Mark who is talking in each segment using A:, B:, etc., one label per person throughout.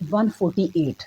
A: 148।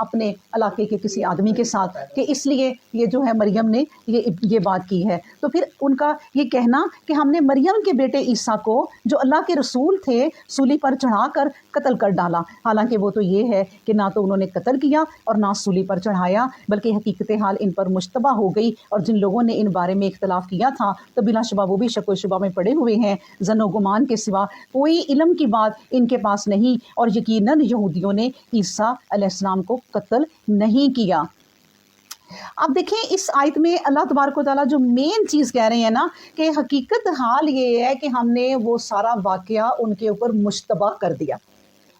A: اپنے علاقے کے کسی آدمی کے ساتھ کہ اس لیے یہ جو ہے مریم نے یہ بات کی ہے۔ تو پھر ان کا یہ کہنا کہ ہم نے مریم کے بیٹے عیسیٰ کو جو اللہ کے رسول تھے سولی پر چڑھا کر قتل کر ڈالا، حالانکہ وہ تو یہ ہے کہ نہ تو انہوں نے قتل کیا اور نہ سولی پر چڑھایا، بلکہ حقیقت حال ان پر مشتبہ ہو گئی، اور جن لوگوں نے ان بارے میں اختلاف کیا تھا تو بلا شبہ وہ بھی شک و شبہ میں پڑے ہوئے ہیں۔ ظن و گمان کے سوا کوئی علم کی بات ان کے پاس نہیں، اور یقیناً یہودیوں نے عیسیٰ علیہ السلام کو قتل نہیں کیا۔ اب دیکھیں اس آیت میں اللہ تبارک و تعالیٰ جو مین چیز کہہ رہے ہیں نا کہ حقیقت حال یہ ہے کہ ہم نے وہ سارا واقعہ ان کے اوپر مشتبہ کر دیا۔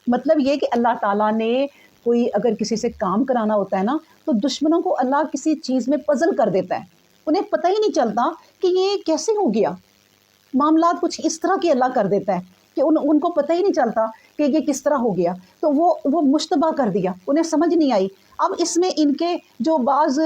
A: مطلب یہ کہ اللہ تعالیٰ نے کوئی اگر کسی سے کام کرانا ہوتا ہے نا تو دشمنوں کو اللہ کسی چیز میں پزل کر دیتا ہے، انہیں پتہ ہی نہیں چلتا کہ یہ کیسے ہو گیا، معاملات کچھ اس طرح کے اللہ کر دیتا ہے کہ ان کو پتہ ہی نہیں چلتا کہ یہ کس طرح ہو گیا، تو وہ مشتبہ کر دیا، انہیں سمجھ نہیں آئی۔ اب اس میں ان کے جو بعض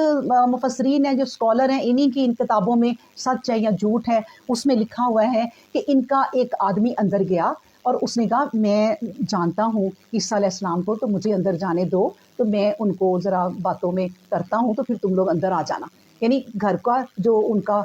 A: مفسرین ہیں جو اسکالر ہیں انہی کی ان کتابوں میں سچ ہے یا جھوٹ ہے اس میں لکھا ہوا ہے کہ ان کا ایک آدمی اندر گیا اور اس نے کہا میں جانتا ہوں عیسیٰ علیہ السلام کو، تو مجھے اندر جانے دو، تو میں ان کو ذرا باتوں میں کرتا ہوں، تو پھر تم لوگ اندر آ جانا۔ یعنی گھر کا جو ان کا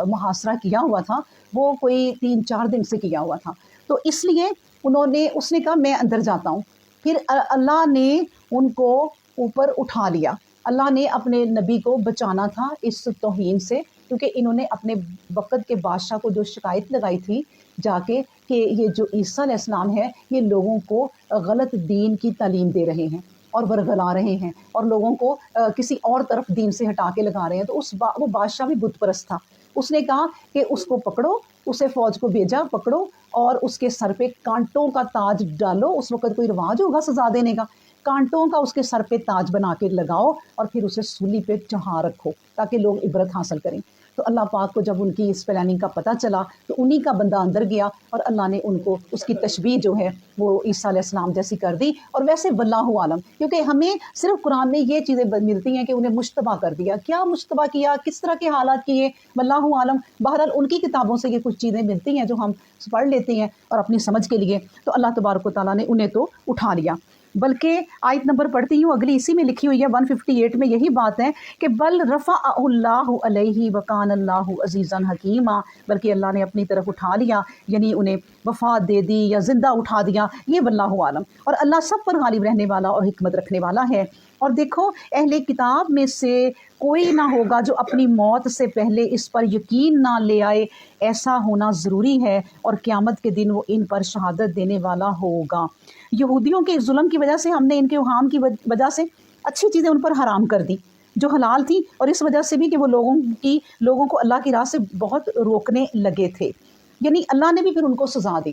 A: محاصرہ کیا ہوا تھا وہ کوئی 3-4 دن سے کیا ہوا تھا، تو اس لیے اس نے کہا میں اندر جاتا ہوں۔ پھر اللہ نے ان کو اوپر اٹھا لیا، اللہ نے اپنے نبی کو بچانا تھا اس توہین سے، کیونکہ انہوں نے اپنے وقت کے بادشاہ کو جو شکایت لگائی تھی جا کے کہ یہ جو عیسیٰ علیہ السلام ہے یہ لوگوں کو غلط دین کی تعلیم دے رہے ہیں اور ورگلا رہے ہیں اور لوگوں کو کسی اور طرف دین سے ہٹا کے لگا رہے ہیں، تو وہ بادشاہ بھی بت پرست تھا۔ اس نے کہا کہ اس کو پکڑو، اسے فوج کو بھیجا، پکڑو اور اس کے سر پہ کانٹوں کا تاج ڈالو، اس وقت کوئی رواج ہوگا سزا دینے کا، کانٹوں کا اس کے سر پہ تاج بنا کے لگاؤ اور پھر اسے سولی پہ چڑھا رکھو تاکہ لوگ عبرت حاصل کریں۔ تو اللہ پاک کو جب ان کی اس پلاننگ کا پتہ چلا تو انہی کا بندہ اندر گیا اور اللہ نے ان کو اس کی تشبیہ جو ہے وہ عیسیٰ علیہ السلام جیسی کر دی۔ اور ویسے واللہ عالم، کیونکہ ہمیں صرف قرآن میں یہ چیزیں ملتی ہیں کہ انہیں مشتبہ کر دیا، کیا مشتبہ کیا، کس طرح کے حالات کیے، واللہ عالم۔ بہرحال ان کی کتابوں سے یہ کچھ چیزیں ملتی ہیں جو ہم پڑھ لیتے ہیں اور اپنی سمجھ کے لیے، تو اللہ تبارک و تعالیٰ نے انہیں تو اٹھا لیا۔ بلکہ آیت نمبر پڑھتی ہوں اگلی، اسی میں لکھی ہوئی ہے 158 میں یہی بات ہے کہ بل رفعہ اللہ علیہ وکان اللہ عزیزا حکیما، بلکہ اللہ نے اپنی طرف اٹھا لیا، یعنی انہیں وفات دے دی یا زندہ اٹھا دیا، یہ واللہ عالم، اور اللہ سب پر غالب رہنے والا اور حکمت رکھنے والا ہے۔ اور دیکھو اہل کتاب میں سے کوئی نہ ہوگا جو اپنی موت سے پہلے اس پر یقین نہ لے آئے، ایسا ہونا ضروری ہے، اور قیامت کے دن وہ ان پر شہادت دینے والا ہوگا۔ یہودیوں کے ظلم کی وجہ سے ہم نے ان کے اوہام کی وجہ سے اچھی چیزیں ان پر حرام کر دی جو حلال تھی، اور اس وجہ سے بھی کہ وہ لوگوں کو اللہ کی راہ سے بہت روکنے لگے تھے، یعنی اللہ نے بھی پھر ان کو سزا دی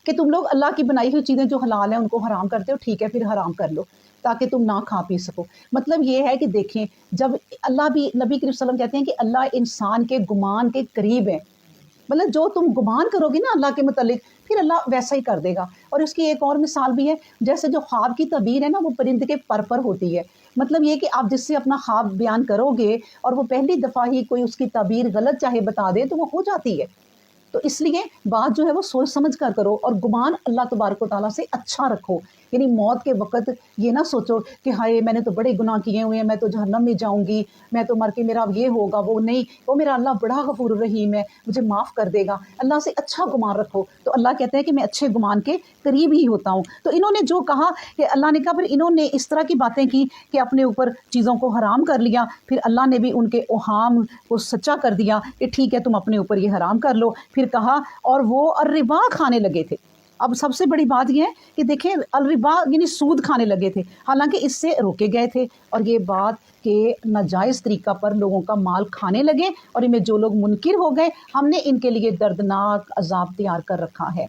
A: کہ تم لوگ اللہ کی بنائی ہوئی چیزیں جو حلال ہیں ان کو حرام کرتے ہو، ٹھیک ہے پھر حرام کر لو تاکہ تم نہ کھا پی سکو۔ مطلب یہ ہے کہ دیکھیں جب اللہ بھی، نبی کریم صلی اللہ علیہ وسلم کہتے ہیں کہ اللہ انسان کے گمان کے قریب ہے، مطلب جو تم گمان کرو گے نا اللہ کے متعلق پھر اللہ ویسا ہی کر دے گا۔ اور اس کی ایک اور مثال بھی ہے، جیسے جو خواب کی تعبیر ہے نا وہ پرند کے پر ہوتی ہے، مطلب یہ کہ آپ جس سے اپنا خواب بیان کرو گے اور وہ پہلی دفعہ ہی کوئی اس کی تعبیر غلط چاہے بتا دے تو وہ ہو جاتی ہے، تو اس لیے بات جو ہے وہ سوچ سمجھ کر کرو، اور گمان اللہ تبارک و تعالیٰ سے اچھا رکھو، یعنی موت کے وقت یہ نہ سوچو کہ ہائے میں نے تو بڑے گناہ کیے ہوئے ہیں، میں تو جہنم میں جاؤں گی، میں تو مر کے میرا یہ ہوگا وہ نہیں، وہ میرا اللہ بڑا غفور الرحیم ہے مجھے معاف کر دے گا۔ اللہ سے اچھا گمان رکھو، تو اللہ کہتے ہیں کہ میں اچھے گمان کے قریب ہی ہوتا ہوں۔ تو انہوں نے جو کہا کہ اللہ نے کہا، پھر انہوں نے اس طرح کی باتیں کی کہ اپنے اوپر چیزوں کو حرام کر لیا، پھر اللہ نے بھی ان کے اوہام کو سچا کر دیا کہ ٹھیک ہے تم اپنے اوپر یہ حرام کر لو۔ پھر کہا اور وہ الربا کھانے لگے تھے۔ اب سب سے بڑی بات یہ ہے کہ دیکھیں الربا یعنی سود کھانے لگے تھے، حالانکہ اس سے روکے گئے تھے، اور یہ بات کہ ناجائز طریقہ پر لوگوں کا مال کھانے لگے، اور ان میں جو لوگ منکر ہو گئے ہم نے ان کے لیے دردناک عذاب تیار کر رکھا ہے۔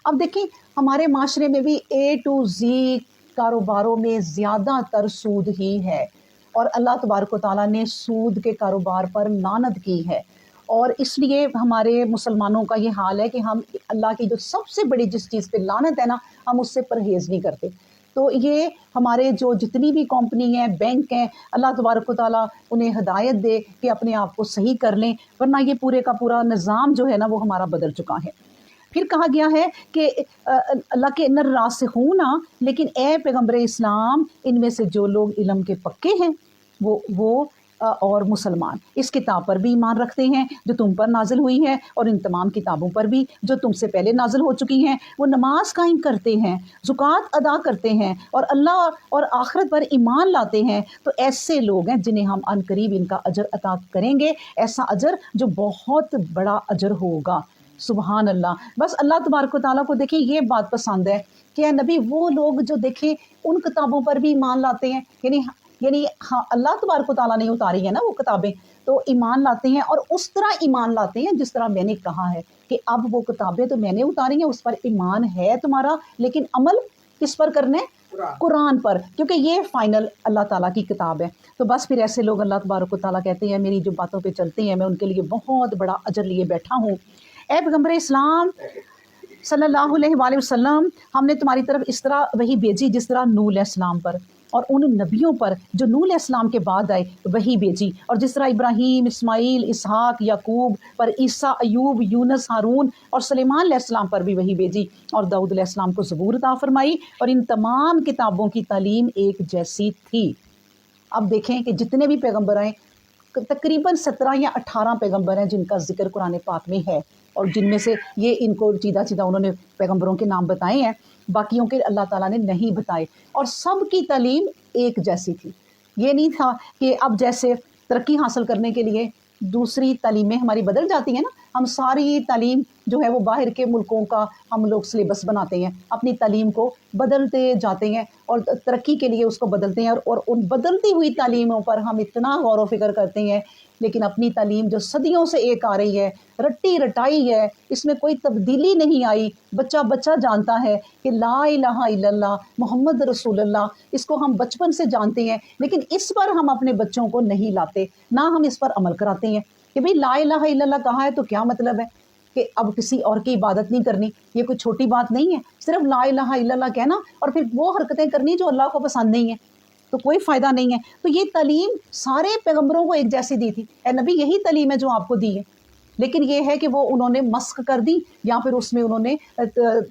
A: اب دیکھیں ہمارے معاشرے میں بھی A to Z کاروباروں میں زیادہ تر سود ہی ہے، اور اللہ تبارک و تعالیٰ نے سود کے کاروبار پر لعنت کی ہے، اور اس لیے ہمارے مسلمانوں کا یہ حال ہے کہ ہم اللہ کی جو سب سے بڑی جس چیز پہ لعنت ہے نا ہم اس سے پرہیز نہیں کرتے۔ تو یہ ہمارے جو جتنی بھی کمپنی ہیں، بینک ہیں، اللہ تبارک و تعالیٰ انہیں ہدایت دے کہ اپنے آپ کو صحیح کر لیں، ورنہ یہ پورے کا پورا نظام جو ہے نا وہ ہمارا بدل چکا ہے۔ پھر کہا گیا ہے کہ اللہ کے نر راسخون، لیکن اے پیغمبر اسلام ان میں سے جو لوگ علم کے پکے ہیں وہ اور مسلمان اس کتاب پر بھی ایمان رکھتے ہیں جو تم پر نازل ہوئی ہے، اور ان تمام کتابوں پر بھی جو تم سے پہلے نازل ہو چکی ہیں، وہ نماز قائم کرتے ہیں، زکوٰۃ ادا کرتے ہیں، اور اللہ اور آخرت پر ایمان لاتے ہیں، تو ایسے لوگ ہیں جنہیں ہم عن قریب ان کا اجر عطا کریں گے، ایسا اجر جو بہت بڑا اجر ہوگا۔ سبحان اللہ۔ بس اللہ تبارک و تعالیٰ کو دیکھیں یہ بات پسند ہے کہ اے نبی وہ لوگ جو دیکھیں ان کتابوں پر بھی ایمان لاتے ہیں، یعنی ہاں اللہ تبارک و تعالیٰ نے اتاری ہے نا وہ کتابیں، تو ایمان لاتے ہیں، اور اس طرح ایمان لاتے ہیں جس طرح میں نے کہا ہے کہ اب وہ کتابیں تو میں نے اتاری ہیں، اس پر ایمان ہے تمہارا، لیکن عمل کس پر کرنے؟ قرآن پر، کیونکہ یہ فائنل اللہ تعالیٰ کی کتاب ہے۔ تو بس پھر ایسے لوگ اللہ تبارک و تعالیٰ کہتے ہیں میری جو باتوں پہ چلتے ہیں میں ان کے لیے بہت بڑا اجر لیے بیٹھا ہوں۔ اے پیغمبر اسلام صلی اللہ علیہ وآلہ وسلم، ہم نے تمہاری طرف اس طرح وہی بھیجی جس طرح نوح علیہ السلام پر اور ان نبیوں پر جو نوح علیہ السلام کے بعد آئے وہی بھیجی، اور جس طرح ابراہیم، اسماعیل، اسحاق، یعقوب پر عیسیٰ، ایوب، یونس، ہارون اور سلیمان علیہ السلام پر بھی وہی بھیجی، اور داؤد علیہ السلام کو زبور عطا فرمائی، اور ان تمام کتابوں کی تعلیم ایک جیسی تھی۔ اب دیکھیں کہ جتنے بھی پیغمبر آئے تقریباً 17 یا 18 پیغمبر ہیں جن کا ذکر قرآن پاک میں ہے، اور جن میں سے یہ ان کو چیدہ چیدہ انہوں نے پیغمبروں کے نام بتائے ہیں، باقیوں کے اللہ تعالیٰ نے نہیں بتائے، اور سب کی تعلیم ایک جیسی تھی۔ یہ نہیں تھا کہ اب جیسے ترقی حاصل کرنے کے لیے دوسری تعلیمیں ہماری بدل جاتی ہیں نا، ہم ساری تعلیم جو ہے وہ باہر کے ملکوں کا ہم لوگ سلیبس بناتے ہیں، اپنی تعلیم کو بدلتے جاتے ہیں اور ترقی کے لیے اس کو بدلتے ہیں، اور ان بدلتی ہوئی تعلیموں پر ہم اتنا غور و فکر کرتے ہیں، لیکن اپنی تعلیم جو صدیوں سے ایک آ رہی ہے، رٹی رٹائی ہے، اس میں کوئی تبدیلی نہیں آئی، بچہ بچہ جانتا ہے کہ لا الہ الا اللہ محمد رسول اللہ، اس کو ہم بچپن سے جانتے ہیں، لیکن اس پر ہم اپنے بچوں کو نہیں لاتے، نہ ہم اس پر عمل کراتے ہیں کہ بھئی لا الہ الا اللہ کہا ہے تو کیا مطلب ہے کہ اب کسی اور کی عبادت نہیں کرنی، یہ کوئی چھوٹی بات نہیں ہے، صرف لا الہ الا اللہ کہنا اور پھر وہ حرکتیں کرنی جو اللہ کو پسند نہیں ہیں، تو کوئی فائدہ نہیں ہے۔ تو یہ تعلیم سارے پیغمبروں کو ایک جیسی دی تھی، اے نبی یہی تعلیم ہے جو آپ کو دی ہے، لیکن یہ ہے کہ وہ انہوں نے مسخ کر دی یا پھر اس میں انہوں نے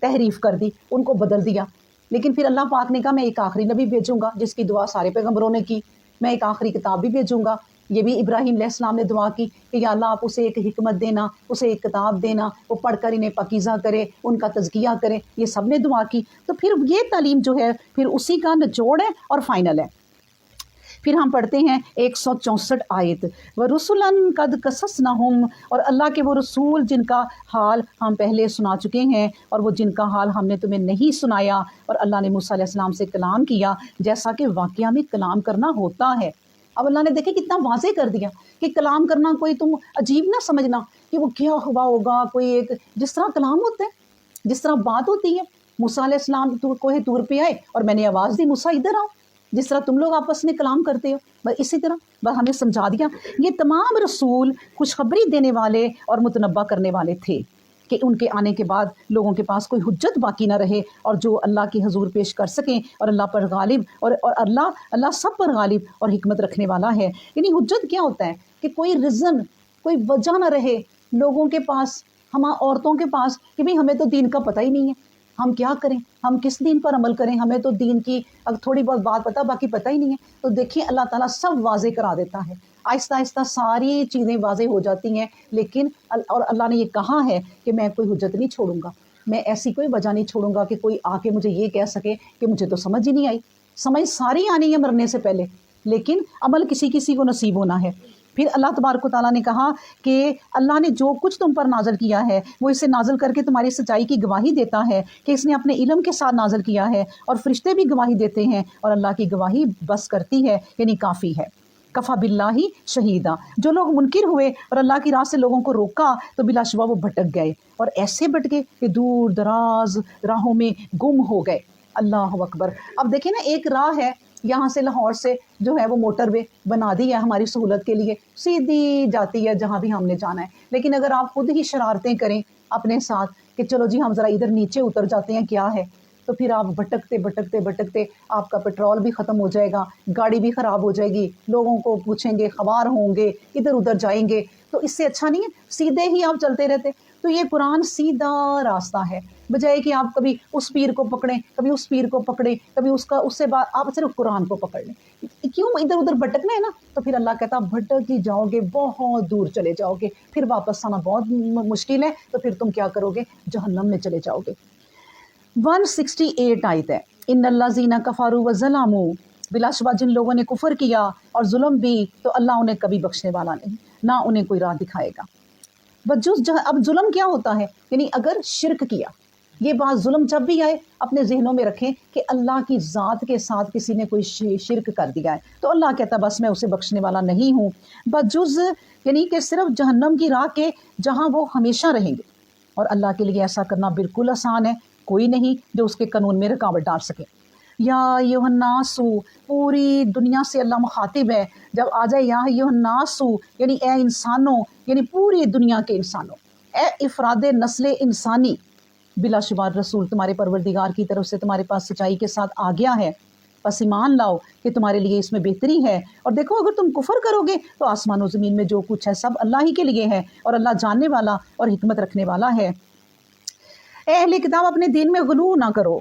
A: تحریف کر دی، ان کو بدل دیا۔ لیکن پھر اللہ پاک نے کہا میں ایک آخری نبی بھیجوں گا، جس کی دعا سارے پیغمبروں نے کی، میں ایک آخری کتاب بھی بھیجوں گا۔ یہ بھی ابراہیم علیہ السلام نے دعا کی کہ یا اللہ آپ اسے ایک حکمت دینا، اسے ایک کتاب دینا، وہ پڑھ کر انہیں پاکیزہ کرے، ان کا تزکیہ کرے، یہ سب نے دعا کی۔ تو پھر یہ تعلیم جو ہے پھر اسی کا نچوڑ ہے اور فائنل ہے۔ پھر ہم پڑھتے ہیں 164 آیت، وَرُسُلًا قَدْ قَصَصْنَاهُمْ، اور اللہ کے وہ رسول جن کا حال ہم پہلے سنا چکے ہیں، اور وہ جن کا حال ہم نے تمہیں نہیں سنایا، اور اللہ نے موسیٰ علیہ السلام سے کلام کیا جیسا کہ واقعہ میں کلام کرنا ہوتا ہے۔ اب اللہ نے دیکھیں کتنا واضح کر دیا کہ کلام کرنا کوئی تم عجیب نہ سمجھنا کہ وہ کیا ہوا ہوگا، کوئی ایک جس طرح کلام ہوتا ہے، جس طرح بات ہوتی ہے۔ موسیٰ علیہ السلام کوہ طور پہ آئے اور میں نے آواز دی موسیٰ ادھر آؤ، جس طرح تم لوگ آپس میں کلام کرتے ہو، بس اسی طرح بس ہمیں سمجھا دیا۔ یہ تمام رسول خوشخبری دینے والے اور متنبہ کرنے والے تھے کہ ان کے آنے کے بعد لوگوں کے پاس کوئی حجت باقی نہ رہے، اور جو اللہ کے حضور پیش کر سکیں، اور اللہ پر غالب اور اللہ سب پر غالب اور حکمت رکھنے والا ہے۔ یعنی حجت کیا ہوتا ہے کہ کوئی ریزن، کوئی وجہ نہ رہے لوگوں کے پاس، ہم عورتوں کے پاس کہ بھئی ہمیں تو دین کا پتہ ہی نہیں ہے، ہم کیا کریں، ہم کس دین پر عمل کریں، ہمیں تو دین کی تھوڑی بہت بات پتہ باقی پتہ ہی نہیں ہے۔ تو دیکھیں اللہ تعالیٰ سب واضح کرا دیتا ہے، آہستہ آہستہ ساری چیزیں واضح ہو جاتی ہیں، لیکن اور اللہ نے یہ کہا ہے کہ میں کوئی حجت نہیں چھوڑوں گا، میں ایسی کوئی وجہ نہیں چھوڑوں گا کہ کوئی آ کے مجھے یہ کہہ سکے کہ مجھے تو سمجھ ہی نہیں آئی۔ سمجھ ساری آنی ہے مرنے سے پہلے، لیکن عمل کسی کسی کو نصیب ہونا ہے۔ پھر اللہ تبارک و تعالیٰ نے کہا کہ اللہ نے جو کچھ تم پر نازل کیا ہے وہ اسے نازل کر کے تمہاری سچائی کی گواہی دیتا ہے کہ اس نے اپنے علم کے ساتھ نازل کیا ہے، اور فرشتے بھی گواہی دیتے ہیں، اور اللہ کی گواہی بس کرتی ہے، یعنی کافی ہے۔ کفا باللہ شہیدہ، جو لوگ منکر ہوئے اور اللہ کی راہ سے لوگوں کو روکا تو بلا شبہ وہ بھٹک گئے، اور ایسے بھٹکے کہ دور دراز راہوں میں گم ہو گئے۔ اللہ اکبر۔ اب دیکھیں نا، ایک راہ ہے یہاں سے لاہور سے جو ہے وہ موٹر وے بنا دی ہے ہماری سہولت کے لیے، سیدھی جاتی ہے جہاں بھی ہم نے جانا ہے، لیکن اگر آپ خود ہی شرارتیں کریں اپنے ساتھ کہ چلو جی ہم ذرا ادھر نیچے اتر جاتے ہیں کیا ہے، تو پھر آپ بھٹکتے بھٹکتے بھٹکتے آپ کا پیٹرول بھی ختم ہو جائے گا، گاڑی بھی خراب ہو جائے گی، لوگوں کو پوچھیں گے، خوار ہوں گے، ادھر ادھر جائیں گے، تو اس سے اچھا نہیں ہے سیدھے ہی آپ چلتے رہتے۔ تو یہ قرآن سیدھا راستہ ہے، بجائے کہ آپ کبھی اس پیر کو پکڑیں، کبھی اس پیر کو پکڑیں، کبھی اس سے بات، آپ صرف قرآن کو پکڑ لیں۔ کیوں ادھر ادھر بھٹکنا ہے نا، تو پھر اللہ کہتا بھٹک ہی جاؤ گے، بہت دور چلے جاؤ گے، پھر واپس آنا بہت مشکل ہے، تو پھر تم کیا کرو گے، جہنم میں چلے جاؤ گے۔ 168 آیت ہے، ان الذین کفروا وظلموا، بلا شبہ جن لوگوں نے کفر کیا اور ظلم بھی، تو اللہ انہیں کبھی بخشنے والا نہیں، نہ انہیں کوئی راہ دکھائے گا۔ اب ظلم کیا ہوتا ہے، یعنی اگر شرک کیا، یہ بات ظلم جب بھی آئے اپنے ذہنوں میں رکھیں کہ اللہ کی ذات کے ساتھ کسی نے کوئی شرک کر دیا ہے، تو اللہ کہتا بس میں اسے بخشنے والا نہیں ہوں، بجز یعنی کہ صرف جہنم کی راہ کے جہاں وہ ہمیشہ رہیں گے، اور اللہ کے لیے ایسا کرنا بالکل آسان ہے، کوئی نہیں جو اس کے قانون میں رکاوٹ ڈال سکے۔ یا ایھا الناس، پوری دنیا سے اللہ مخاطب ہے، جب آ جائے یا ایھا الناس یعنی اے انسانوں، یعنی پوری دنیا کے انسانوں، اے افراد نسل انسانی، بلا شبہ رسول تمہارے پروردگار کی طرف سے تمہارے پاس سچائی کے ساتھ آ گیا ہے، پس ایمان لاؤ کہ تمہارے لیے اس میں بہتری ہے، اور دیکھو اگر تم کفر کرو گے تو آسمان و زمین میں جو کچھ ہے سب اللہ ہی کے لیے ہے، اور اللہ جاننے والا اور حکمت رکھنے والا ہے۔ اے اہل کتاب، اپنے دین میں غلو نہ کرو،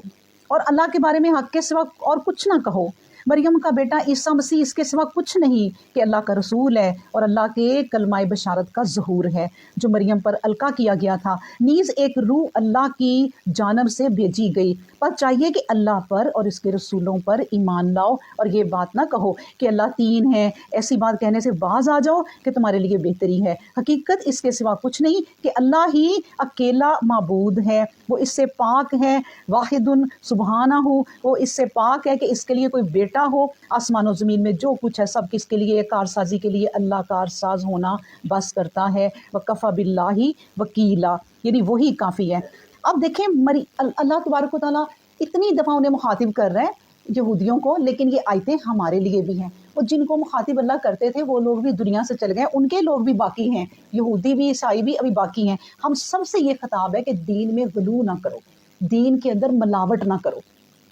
A: اور اللہ کے بارے میں حق کے سوا اور کچھ نہ کہو۔ مریم کا بیٹا عیسیٰ مسیح اس کے سوا کچھ نہیں کہ اللہ کا رسول ہے اور اللہ کے کلمہ بشارت کا ظہور ہے جو مریم پر القا کیا گیا تھا، نیز ایک روح اللہ کی جانب سے بھیجی گئی۔ پر چاہیے کہ اللہ پر اور اس کے رسولوں پر ایمان لاؤ، اور یہ بات نہ کہو کہ اللہ تین ہے، ایسی بات کہنے سے باز آ جاؤ کہ تمہارے لیے بہتری ہے۔ حقیقت اس کے سوا کچھ نہیں کہ اللہ ہی اکیلا معبود ہے، وہ اس سے پاک ہے، واحد سبحانہ ہو، وہ اس سے پاک ہے کہ اس کے لیے کوئی بیٹا ہو۔ آسمان و زمین میں جو کچھ ہے سب کس کے لیے، کارسازی کے لیے اللہ کارساز ہونا بس کرتا ہے۔ وکفیٰ باللہ وکیلا، یعنی وہی کافی ہے۔ اب دیکھیں اللہ تبارک و تعالیٰ اتنی دفعہ انہیں مخاطب کر رہے ہیں یہودیوں کو، لیکن یہ آیتیں ہمارے لیے بھی ہیں۔ وہ جن کو مخاطب اللہ کرتے تھے وہ لوگ بھی دنیا سے چل گئے، ان کے لوگ بھی باقی ہیں، یہودی بھی عیسائی بھی ابھی باقی ہیں۔ ہم سب سے یہ خطاب ہے کہ دین میں غلو نہ کرو، دین کے اندر ملاوٹ نہ کرو،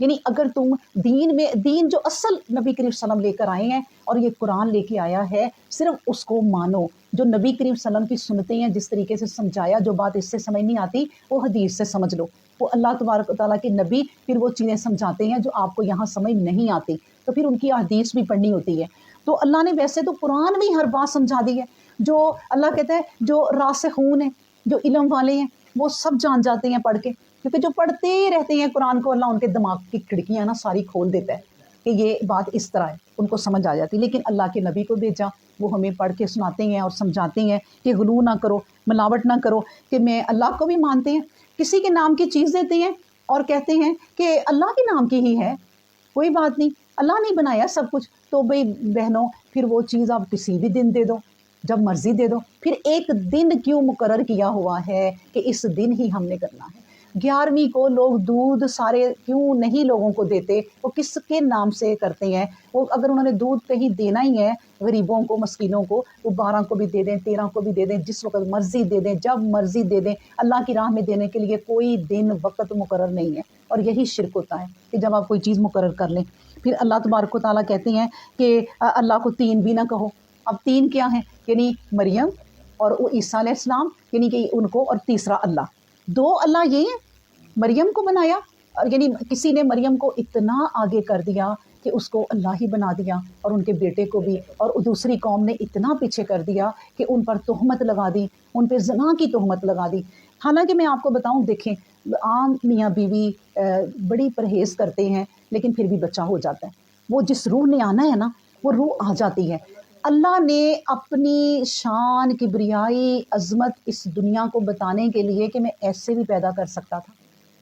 A: یعنی اگر تم دین جو اصل نبی کریم صلی اللہ علیہ وسلم لے کر آئے ہیں اور یہ قرآن لے کے آیا ہے، صرف اس کو مانو۔ جو نبی کریم صلی اللہ علیہ وسلم کی سنتیں ہیں، جس طریقے سے سمجھایا، جو بات اس سے سمجھ نہیں آتی وہ حدیث سے سمجھ لو۔ وہ اللہ تبارک و تعالیٰ کے نبی پھر وہ چیزیں سمجھاتے ہیں جو آپ کو یہاں سمجھ نہیں آتی، تو پھر ان کی حدیث بھی پڑھنی ہوتی ہے۔ تو اللہ نے ویسے تو قرآن میں ہر بات سمجھا دی ہے، جو اللہ کہتا ہے جو راسخون ہیں، جو علم والے ہیں، وہ سب جان جاتے ہیں پڑھ کے، کیونکہ جو پڑھتے رہتے ہیں قرآن کو، اللہ ان کے دماغ کی کھڑکیاں نا ساری کھول دیتا ہے کہ یہ بات اس طرح ہے، ان کو سمجھ آ جاتی۔ لیکن اللہ کے نبی کو بھیجا، وہ ہمیں پڑھ کے سناتے ہیں اور سمجھاتے ہیں کہ غلو نہ کرو، ملاوٹ نہ کرو، کہ میں اللہ کو بھی مانتے ہیں، کسی کے نام کی چیز دیتے ہیں اور کہتے ہیں کہ اللہ کے نام کی ہی ہے، کوئی بات نہیں، اللہ نے بنایا سب کچھ، تو بھئی بہنوں پھر وہ چیز آپ کسی بھی دن دے دو، جب مرضی دے دو۔ پھر ایک دن کیوں مقرر کیا ہوا ہے کہ اس دن ہی ہم نے کرنا ہے؟ 11ویں کو لوگ دودھ سارے کیوں نہیں لوگوں کو دیتے؟ وہ کس کے نام سے کرتے ہیں؟ وہ اگر انہوں نے دودھ کہیں دینا ہی ہے غریبوں کو، مسکینوں کو، وہ 12 کو بھی دے دیں، 13 کو بھی دے دیں، جس وقت مرضی دے دیں، جب مرضی دے دیں۔ اللہ کی راہ میں دینے کے لیے کوئی دن وقت مقرر نہیں ہے، اور یہی شرک ہوتا ہے کہ جب آپ کوئی چیز مقرر کر لیں۔ پھر اللہ تبارک و تعالیٰ کہتے ہیں کہ اللہ کو تین بھی نہ کہو۔ اب تین کیا ہیں؟ یعنی مریم اور عیسیٰ علیہ السلام، یعنی کہ ان کو، اور تیسرا اللہ، دو اللہ یہ ہیں۔ مریم کو بنایا، اور یعنی کسی نے مریم کو اتنا آگے کر دیا کہ اس کو اللہ ہی بنا دیا، اور ان کے بیٹے کو بھی، اور دوسری قوم نے اتنا پیچھے کر دیا کہ ان پر تہمت لگا دی، ان پہ زنا کی تہمت لگا دی۔ حالانکہ میں آپ کو بتاؤں، دیکھیں عام میاں بیوی بڑی پرہیز کرتے ہیں لیکن پھر بھی بچہ ہو جاتا ہے، وہ جس روح نے آنا ہے نا وہ روح آ جاتی ہے۔ اللہ نے اپنی شان، کبریائی، عظمت اس دنیا کو بتانے کے لیے کہ میں ایسے بھی پیدا کر سکتا تھا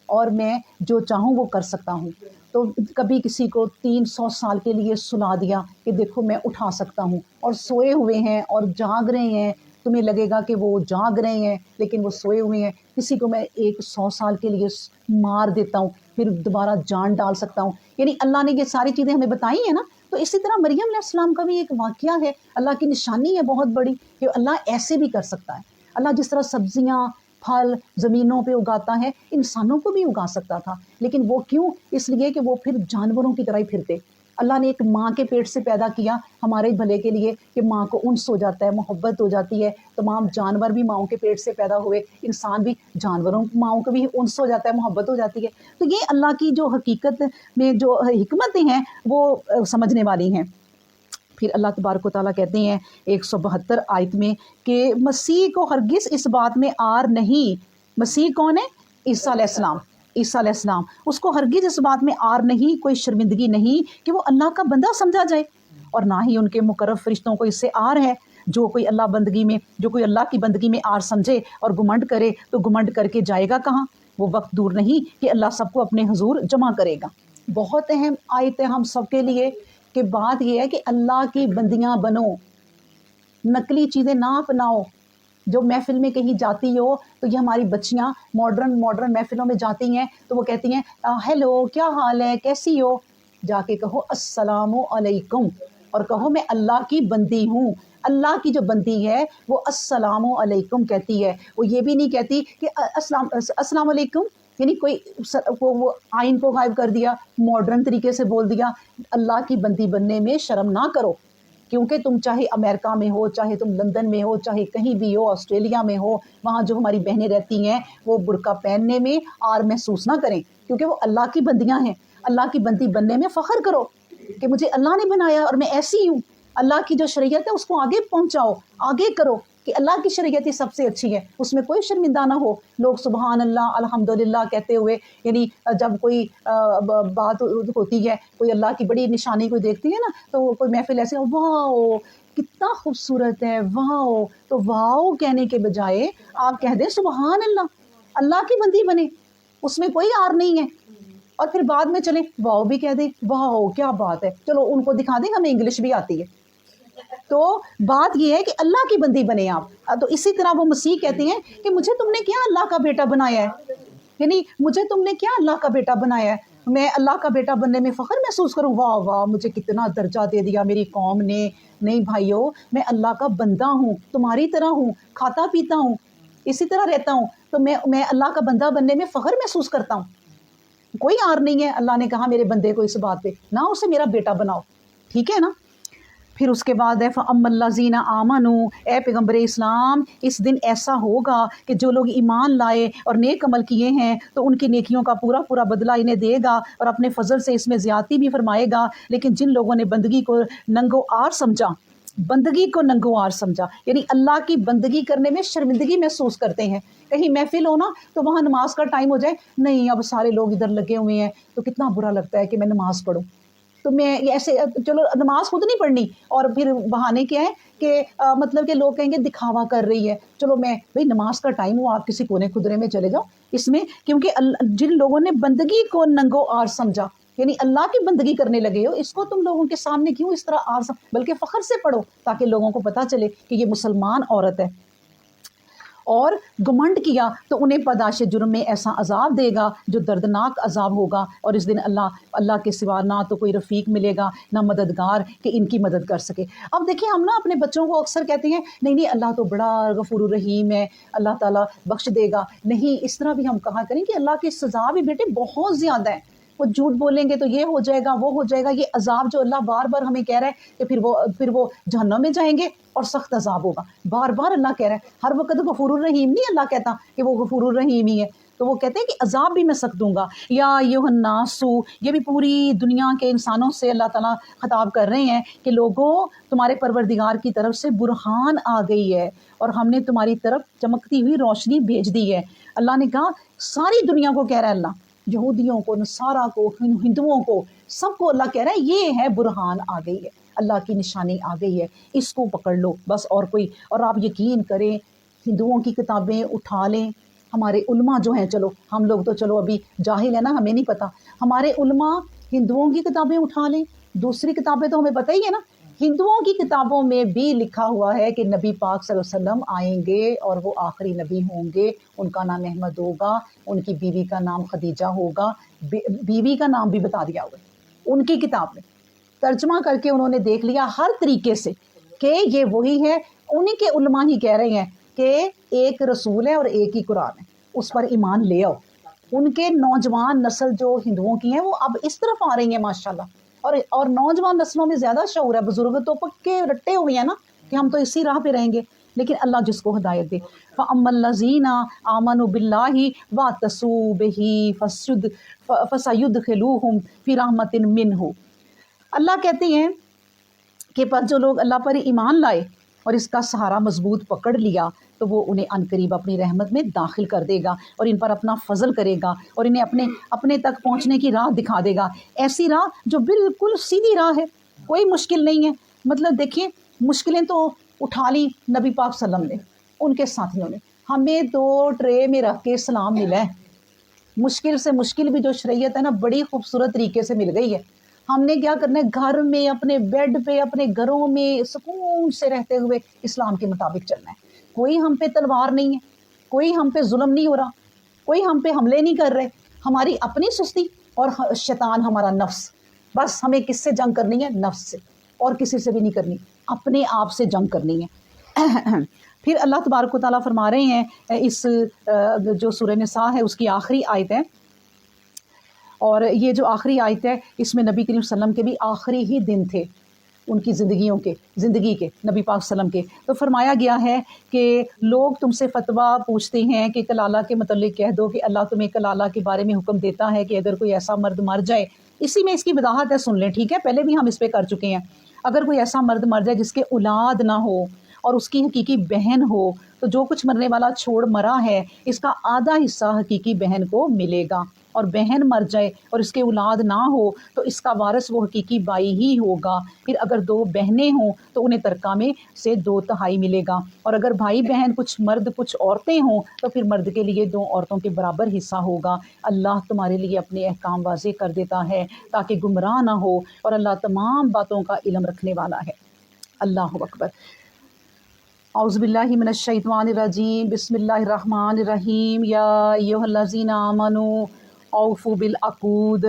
A: اور میں جو چاہوں وہ کر سکتا ہوں، تو کبھی کسی کو 300 سال کے لیے سلا دیا کہ دیکھو میں اٹھا سکتا ہوں، اور سوئے ہوئے ہیں اور جاگ رہے ہیں، تمہیں لگے گا کہ وہ جاگ رہے ہیں لیکن وہ سوئے ہوئے ہیں۔ کسی کو میں 100 سال کے لیے مار دیتا ہوں، پھر دوبارہ جان ڈال سکتا ہوں، یعنی اللہ نے یہ ساری چیزیں ہمیں بتائی ہیں نا۔ تو اسی طرح مریم علیہ السلام کا بھی ایک واقعہ ہے، اللہ کی نشانی ہے بہت بڑی کہ اللہ ایسے بھی کر سکتا ہے۔ اللہ جس طرح سبزیاں، پھل زمینوں پہ اگاتا ہے، انسانوں کو بھی اگا سکتا تھا، لیکن وہ کیوں؟ اس لیے کہ وہ پھر جانوروں کی طرح ہی پھرتے، اللہ نے ایک ماں کے پیٹ سے پیدا کیا ہمارے بھلے کے لیے کہ ماں کو انس ہو جاتا ہے، محبت ہو جاتی ہے. تمام جانور بھی ماؤں کے پیٹ سے پیدا ہوئے، انسان بھی جانوروں ماؤں کو بھی انس ہو جاتا ہے، محبت ہو جاتی ہے. تو یہ اللہ کی جو حقیقت میں جو حکمتیں ہیں وہ سمجھنے والی ہیں. پھر اللہ تبارک و تعالیٰ کہتے ہیں 172 آیت میں کہ مسیح کو ہرگز اس بات میں آر نہیں. مسیح کون ہے؟ عیسیٰ علیہ السلام. عیسیٰ علیہ السلام اس کو ہرگز اس بات میں آر نہیں، کوئی شرمندگی نہیں کہ وہ اللہ کا بندہ سمجھا جائے، اور نہ ہی ان کے مقرب فرشتوں کو اس سے آر ہے. جو کوئی اللہ کی بندگی میں آر سمجھے اور گمنڈ کرے تو گمنڈ کر کے جائے گا کہاں؟ وہ وقت دور نہیں کہ اللہ سب کو اپنے حضور جمع کرے گا. بہت اہم آیت ہے ہم سب کے لیے کہ بات یہ ہے کہ اللہ کی بندیاں بنو، نقلی چیزیں نہ اپناؤ. جو محفل میں کہیں جاتی ہو تو یہ ہماری بچیاں ماڈرن محفلوں میں جاتی ہیں تو وہ کہتی ہیں ہیلو کیا حال ہے، کیسی ہو؟ جا کے کہو السلام علیکم، اور کہو میں اللہ کی بندی ہوں. اللہ کی جو بندی ہے وہ السلام علیکم کہتی ہے، وہ یہ بھی نہیں کہتی کہ السلام علیکم، یعنی کوئی وہ آئین کو غائب کر دیا، ماڈرن طریقے سے بول دیا. اللہ کی بندی بننے میں شرم نہ کرو، کیونکہ تم چاہے امریکہ میں ہو، چاہے تم لندن میں ہو، چاہے کہیں بھی ہو، آسٹریلیا میں ہو، وہاں جو ہماری بہنیں رہتی ہیں وہ برقع پہننے میں آر محسوس نہ کریں، کیونکہ وہ اللہ کی بندیاں ہیں. اللہ کی بندی بننے میں فخر کرو کہ مجھے اللہ نے بنایا اور میں ایسی ہوں. اللہ کی جو شریعت ہے اس کو آگے پہنچاؤ، آگے کرو کہ اللہ کی شریعت ہی سب سے اچھی ہے، اس میں کوئی شرمندہ نہ ہو. لوگ سبحان اللہ الحمدللہ کہتے ہوئے، یعنی جب کوئی بات ہوتی ہے، کوئی اللہ کی بڑی نشانی کوئی دیکھتی ہے نا تو کوئی محفل ایسے واو کتنا خوبصورت ہے، واو، تو واو کہنے کے بجائے آپ کہہ دیں سبحان اللہ، اللہ کی بندی بنے، اس میں کوئی آر نہیں ہے. اور پھر بعد میں چلیں واو بھی کہہ دیں، واو کیا بات ہے، چلو ان کو دکھا دیں ہمیں انگلش بھی آتی ہے. تو بات یہ ہے کہ اللہ کی بندی بنے آپ. تو اسی طرح وہ مسیح کہتے ہیں کہ مجھے تم نے کیا اللہ کا بیٹا بنایا ہے، یعنی مجھے تم نے کیا اللہ کا بیٹا بنایا ہے، میں اللہ کا بیٹا بننے میں فخر محسوس کروں. واہ واہ مجھے کتنا درجہ دے دیا میری قوم نے. نہیں بھائیو، میں اللہ کا بندہ ہوں، تمہاری طرح ہوں، کھاتا پیتا ہوں، اسی طرح رہتا ہوں، تو میں اللہ کا بندہ بننے میں فخر محسوس کرتا ہوں. کوئی آر نہیں ہے. اللہ نے کہا میرے بندے کو اس بات پہ نہ اسے میرا بیٹا بناؤ، ٹھیک ہے نا. پھر اس کے بعد ہے فَأَمَّا الَّذِينَ آمَنُوا، اے پیغمبر اسلام اس دن ایسا ہوگا کہ جو لوگ ایمان لائے اور نیک عمل کیے ہیں تو ان کی نیکیوں کا پورا پورا بدلہ انہیں دے گا اور اپنے فضل سے اس میں زیادتی بھی فرمائے گا. لیکن جن لوگوں نے بندگی کو ننگو آر سمجھا، بندگی کو ننگو آر سمجھا، یعنی اللہ کی بندگی کرنے میں شرمندگی محسوس کرتے ہیں. کہیں محفل ہونا تو وہاں نماز کا ٹائم ہو جائے، نہیں اب سارے لوگ ادھر لگے ہوئے ہیں تو کتنا برا لگتا ہے کہ میں نماز پڑھوں. تو میں یہ ایسے چلو نماز خود نہیں پڑھنی، اور پھر بہانے کیا ہے کہ مطلب کہ لوگ کہیں گے دکھاوا کر رہی ہے. چلو میں بھئی نماز کا ٹائم ہو، آپ کسی کونے خدرے میں چلے جاؤ اس میں، کیونکہ جن لوگوں نے بندگی کو ننگو آر سمجھا، یعنی اللہ کی بندگی کرنے لگے ہو، اس کو تم لوگوں کے سامنے کیوں اس طرح آر بلکہ فخر سے پڑھو تاکہ لوگوں کو پتہ چلے کہ یہ مسلمان عورت ہے. اور گمنڈ کیا تو انہیں پاداش جرم میں ایسا عذاب دے گا جو دردناک عذاب ہوگا. اور اس دن اللہ کے سوا نہ تو کوئی رفیق ملے گا نہ مددگار کہ ان کی مدد کر سکے. اب دیکھیں ہم نا اپنے بچوں کو اکثر کہتے ہیں نہیں اللہ تو بڑا غفور الرحیم ہے، اللہ تعالیٰ بخش دے گا. نہیں، اس طرح بھی ہم کہا کریں کہ اللہ کی سزا بھی بیٹے بہت زیادہ ہے. وہ جھوٹ بولیں گے تو یہ ہو جائے گا، وہ ہو جائے گا. یہ عذاب جو اللہ بار بار ہمیں کہہ رہا ہے کہ پھر وہ جہنم میں جائیں گے اور سخت عذاب ہوگا. بار بار اللہ کہہ رہا ہے، ہر وقت غفور الرحیم نہیں اللہ کہتا کہ وہ غفور الرحیم ہی ہے. تو وہ کہتے ہیں کہ عذاب بھی میں سخت دوں گا. یا ایھا الناس، یہ بھی پوری دنیا کے انسانوں سے اللہ تعالیٰ خطاب کر رہے ہیں کہ لوگوں تمہارے پروردگار کی طرف سے برہان آ گئی ہے اور ہم نے تمہاری طرف چمکتی ہوئی روشنی بھیج دی ہے. اللہ نے کہا ساری دنیا کو کہہ رہا ہے اللہ، یہودیوں کو، نصارہ کو، ہندوؤں کو، سب کو اللہ کہہ رہا ہے یہ ہے برہان آ گئی ہے، اللہ کی نشانی آ گئی ہے، اس کو پکڑ لو بس. اور آپ یقین کریں ہندوؤں کی کتابیں اٹھا لیں. ہمارے علماء جو ہیں، چلو ہم لوگ تو چلو ابھی جاہل ہیں نا، ہمیں نہیں پتہ. ہمارے علماء ہندوؤں کی کتابیں اٹھا لیں، دوسری کتابیں تو ہمیں پتہ ہی ہے نا. ہندوؤں کی کتابوں میں بھی لکھا ہوا ہے کہ نبی پاک صلی اللہ علیہ وسلم آئیں گے اور وہ آخری نبی ہوں گے. ان کا نام احمد ہوگا، ان کی بیوی کا نام خدیجہ ہوگا. بیوی کا نام بھی بتا دیا ہوگا ان کی کتاب میں، ترجمہ کر کے انہوں نے دیکھ لیا ہر طریقے سے کہ یہ وہی ہے. انہی کے علماء ہی کہہ رہے ہیں کہ ایک رسول ہے اور ایک ہی قرآن ہے، اس پر ایمان لے آؤ. ان کے نوجوان نسل جو ہندوؤں کی ہیں وہ اب اس طرف آ رہی ہیں ماشاءاللہ. اور نوجوان نسلوں میں زیادہ شعور ہے، بزرگ تو پکے رٹے ہوئے ہیں نا کہ ہم تو اسی راہ پہ رہیں گے، لیکن اللہ جس کو ہدایت دے۔ فَأَمَّا الَّذِينَ آمَنُوا بِاللَّهِ وَاعْتَصَمُوا بِهِ فَسَيُدْخِلُوهُمْ فِي رَحْمَةٍ مِّنْهُ۔ اللہ کہتے ہیں کہ پر جو لوگ اللہ پر ایمان لائے اور اس کا سہارا مضبوط پکڑ لیا تو وہ انہیں عنقریب اپنی رحمت میں داخل کر دے گا اور ان پر اپنا فضل کرے گا اور انہیں اپنے تک پہنچنے کی راہ دکھا دے گا، ایسی راہ جو بالکل سیدھی راہ ہے، کوئی مشکل نہیں ہے۔ مطلب دیکھیں مشکلیں تو اٹھا لی نبی پاک صلی اللہ علیہ وسلم نے، ان کے ساتھیوں نے، ہمیں تو ٹرے میں رکھ کے سلام ملا ہے۔ مشکل سے مشکل بھی جو شریعت ہے نا بڑی خوبصورت طریقے سے مل گئی ہے۔ ہم نے کیا کرنا ہے، گھر میں اپنے بیڈ پہ اپنے گھروں میں سکون سے رہتے ہوئے اسلام کے مطابق چلنا ہے۔ کوئی ہم پہ تلوار نہیں ہے، کوئی ہم پہ ظلم نہیں ہو رہا، کوئی ہم پہ حملے نہیں کر رہے، ہماری اپنی سستی اور شیطان ہمارا نفس، بس ہمیں کس سے جنگ کرنی ہے؟ نفس سے، اور کسی سے بھی نہیں کرنی، اپنے آپ سے جنگ کرنی ہے۔ پھر اللہ تبارک و تعالیٰ فرما رہے ہیں اس جو سورہ نساء ہے اس کی آخری آیت ہے، اور یہ جو آخری آیت ہے اس میں نبی کریم صلی اللہ علیہ وسلم کے بھی آخری ہی دن تھے ان کی زندگی کے نبی پاک صلی اللہ علیہ وسلم کے، تو فرمایا گیا ہے کہ لوگ تم سے فتویٰ پوچھتے ہیں کہ کلالہ کے متعلق کہہ دو کہ اللہ تمہیں کلالہ کے بارے میں حکم دیتا ہے کہ اگر کوئی ایسا مرد مر جائے، اسی میں اس کی وضاحت ہے، سن لیں، ٹھیک ہے، پہلے بھی ہم اس پہ کر چکے ہیں۔ اگر کوئی ایسا مرد مر جائے جس کے اولاد نہ ہو اور اس کی حقیقی بہن ہو تو جو کچھ مرنے والا چھوڑ مرا ہے اس کا آدھا حصہ حقیقی بہن کو ملے گا، اور بہن مر جائے اور اس کے اولاد نہ ہو تو اس کا وارث وہ حقیقی بائی ہی ہوگا۔ پھر اگر دو بہنیں ہوں تو انہیں ترکہ میں سے 2/3 ملے گا، اور اگر بھائی بہن کچھ مرد کچھ عورتیں ہوں تو پھر مرد کے لیے 2 عورتوں کے برابر حصہ ہوگا۔ اللہ تمہارے لیے اپنے احکام واضح کر دیتا ہے تاکہ گمراہ نہ ہو، اور اللہ تمام باتوں کا علم رکھنے والا ہے۔ اللہ اکبر۔ اعوذ باللہ من الشیطان الرجیم، بسم اللہ الرحمن الرحیم، یا ایھا الذین آمنوا اوفوا بالعقود،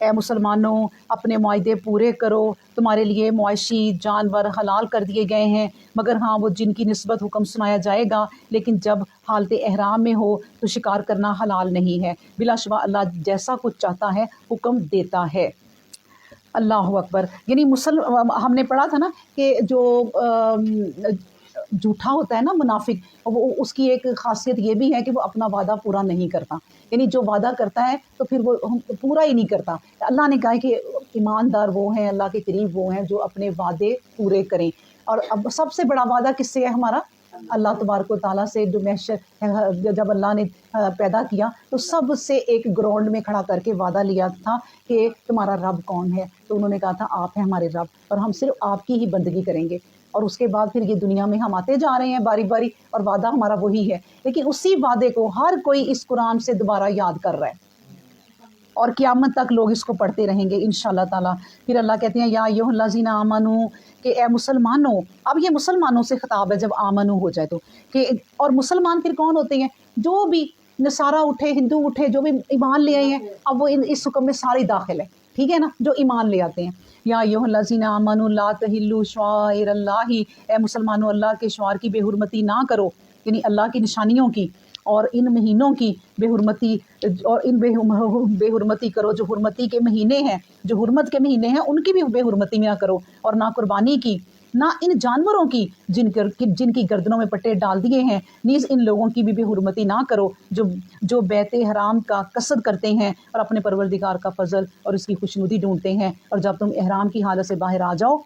A: اے مسلمانوں اپنے معاہدے پورے کرو، تمہارے لیے معاشی جانور حلال کر دیے گئے ہیں مگر ہاں وہ جن کی نسبت حکم سنایا جائے گا، لیکن جب حالت احرام میں ہو تو شکار کرنا حلال نہیں ہے، بلا شبہ اللہ جیسا کچھ چاہتا ہے حکم دیتا ہے۔ اللہ اکبر۔ یعنی ہم نے پڑھا تھا نا کہ جو جھوٹا ہوتا ہے نا منافق، وہ اس کی ایک خاصیت یہ بھی ہے کہ وہ اپنا وعدہ پورا نہیں کرتا، یعنی جو وعدہ کرتا ہے تو پھر وہ پورا ہی نہیں کرتا۔ اللہ نے کہا کہ ایماندار وہ ہیں، اللہ کے قریب وہ ہیں جو اپنے وعدے پورے کریں، اور اب سب سے بڑا وعدہ کس سے ہے ہمارا؟ اللہ تبارک و تعالیٰ سے، جو محشر جب اللہ نے پیدا کیا تو سب سے ایک گراؤنڈ میں کھڑا کر کے وعدہ لیا تھا کہ تمہارا رب کون ہے، تو انہوں نے کہا تھا آپ ہیں ہمارے رب اور ہم صرف آپ کی ہی بندگی کریں گے، اور اس کے بعد پھر یہ دنیا میں ہم آتے جا رہے ہیں باری باری اور وعدہ ہمارا وہی ہے، لیکن اسی وعدے کو ہر کوئی اس قرآن سے دوبارہ یاد کر رہا ہے اور قیامت تک لوگ اس کو پڑھتے رہیں گے انشاءاللہ تعالیٰ۔ پھر اللہ کہتے ہیں یا ایھا الذین آمنوا، کہ اے مسلمانوں، اب یہ مسلمانوں سے خطاب ہے جب آمنو ہو جائے تو، کہ اور مسلمان پھر کون ہوتے ہیں؟ جو بھی نصارہ اٹھے، ہندو اٹھے، جو بھی ایمان لے آئے ہیں، اب وہ اس حکم میں سارے داخل ہے، ٹھیک ہے نا، جو ایمان لے آتے ہیں۔ یا ایھا الذین آمنوا لا تحلوا شعائر اللہ، اے مسلمانوں اللہ کے شعائر کی بے حرمتی نہ کرو، یعنی اللہ کی نشانیوں کی اور ان مہینوں کی بے حرمتی، اور ان بے حرمتی کرو جو حرمتی کے مہینے ہیں، جو حرمت کے مہینے ہیں ان کی بھی بے حرمتی نہ کرو، اور نہ قربانی کی، نہ ان جانوروں کی جن کی گردنوں میں پٹے ڈال دیے ہیں، نیز ان لوگوں کی بھی بے حرمتی نہ کرو جو بیت حرام کا قصد کرتے ہیں اور اپنے پروردگار کا فضل اور اس کی خوشنودی ڈھونڈتے ہیں، اور جب تم احرام کی حالت سے باہر آ جاؤ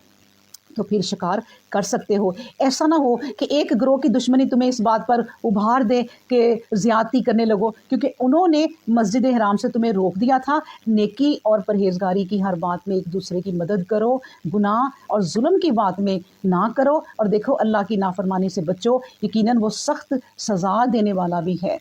A: تو پھر شکار کر سکتے ہو۔ ایسا نہ ہو کہ ایک گروہ کی دشمنی تمہیں اس بات پر ابھار دے کہ زیادتی کرنے لگو، کیونکہ انہوں نے مسجد حرام سے تمہیں روک دیا تھا۔ نیکی اور پرہیزگاری کی ہر بات میں ایک دوسرے کی مدد کرو، گناہ اور ظلم کی بات میں نہ کرو، اور دیکھو اللہ کی نافرمانی سے بچو، یقیناً وہ سخت سزا دینے والا بھی ہے۔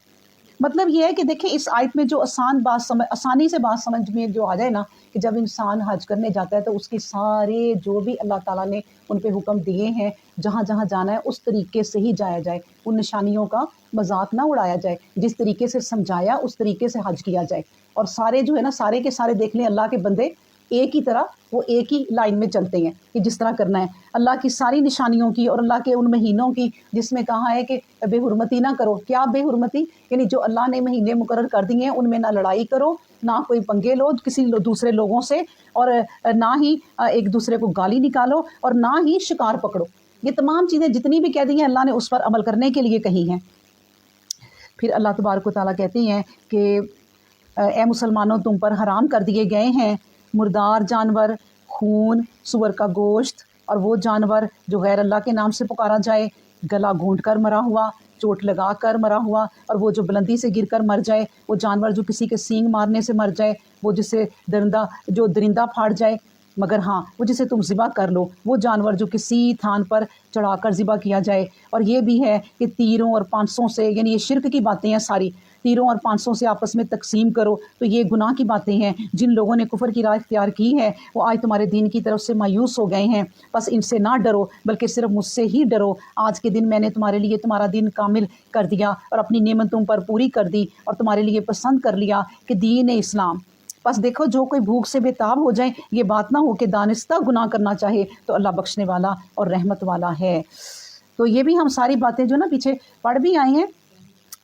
A: مطلب یہ ہے کہ دیکھیں اس آیت میں جو آسانی سے بات سمجھ میں جو آ جائے نا، کہ جب انسان حج کرنے جاتا ہے تو اس کی سارے جو بھی اللہ تعالیٰ نے ان پہ حکم دیے ہیں، جہاں جہاں جانا ہے اس طریقے سے ہی جایا جائے، ان نشانیوں کا مذاق نہ اڑایا جائے، جس طریقے سے سمجھایا اس طریقے سے حج کیا جائے، اور سارے جو ہے نا سارے کے سارے دیکھ لیں اللہ کے بندے ایک ہی طرح وہ ایک ہی لائن میں چلتے ہیں کہ جس طرح کرنا ہے. اللہ کی ساری نشانیوں کی اور اللہ کے ان مہینوں کی جس میں کہا ہے کہ بے حرمتی نہ کرو. کیا بے حرمتی؟ یعنی جو اللہ نے مہینے مقرر کر دیے ہیں ان میں نہ لڑائی کرو، نہ کوئی پنگے لو کسی دوسرے لوگوں سے، اور نہ ہی ایک دوسرے کو گالی نکالو، اور نہ ہی شکار پکڑو. یہ تمام چیزیں جتنی بھی کہہ دی ہیں اللہ نے اس پر عمل کرنے کے لیے کہی ہیں. پھر اللہ تبارک و تعالیٰ کہتے ہیں کہ اے مسلمانوں تم پر حرام کر دیے گئے ہیں مردار جانور، خون، سور کا گوشت، اور وہ جانور جو غیر اللہ کے نام سے پکارا جائے، گلا گھونٹ کر مرا ہوا، چوٹ لگا کر مرا ہوا، اور وہ جو بلندی سے گر کر مر جائے، وہ جانور جو کسی کے سینگ مارنے سے مر جائے، وہ جسے درندہ پھاڑ جائے. مگر ہاں وہ جسے تم ذبح کر لو، وہ جانور جو کسی تھان پر چڑھا کر ذبح کیا جائے. اور یہ بھی ہے کہ تیروں اور پانسوں سے، یعنی یہ شرک کی باتیں ہیں ساری، تیروں اور پانسوں سے آپس میں تقسیم کرو. تو یہ گناہ کی باتیں ہیں. جن لوگوں نے کفر کی راہ اختیار کی ہے وہ آج تمہارے دین کی طرف سے مایوس ہو گئے ہیں. بس ان سے نہ ڈرو بلکہ صرف مجھ سے ہی ڈرو. آج کے دن میں نے تمہارے لیے تمہارا دین کامل کر دیا اور اپنی نعمت تم پر پوری کر دی اور تمہارے لیے پسند کر لیا کہ دین اسلام. بس دیکھو جو کوئی بھوک سے بے تاب ہو جائے، یہ بات نہ ہو کہ دانستہ گناہ کرنا چاہے، تو اللہ بخشنے والا اور رحمت والا ہے. تو یہ بھی ہم ساری باتیں جو نا پیچھے پڑھ بھی آئے ہیں،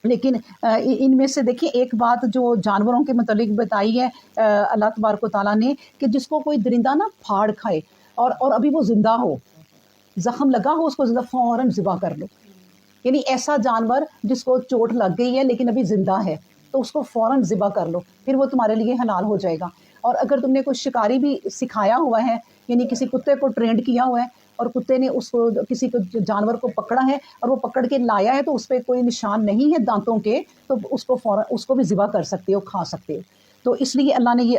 A: لیکن ان میں سے دیکھیں ایک بات جو جانوروں کے متعلق بتائی ہے اللہ تبارک و تعالیٰ نے، کہ جس کو کوئی درندہ نا پھاڑ کھائے اور ابھی وہ زندہ ہو، زخم لگا ہو، اس کو فوراً ذبح کر لو. یعنی ایسا جانور جس کو چوٹ لگ گئی ہے لیکن ابھی زندہ ہے تو اس کو فوراً ذبح کر لو، پھر وہ تمہارے لیے حلال ہو جائے گا. اور اگر تم نے کوئی شکاری بھی سکھایا ہوا ہے، یعنی کسی کتے کو ٹرینڈ کیا ہوا ہے اور کتے نے اس کو کسی کو جانور کو پکڑا ہے اور وہ پکڑ کے لایا ہے تو اس پہ کوئی نشان نہیں ہے دانتوں کے، تو اس کو فوراً اس کو بھی ذبح کر سکتے ہو، کھا سکتے ہو. تو اس لیے اللہ نے یہ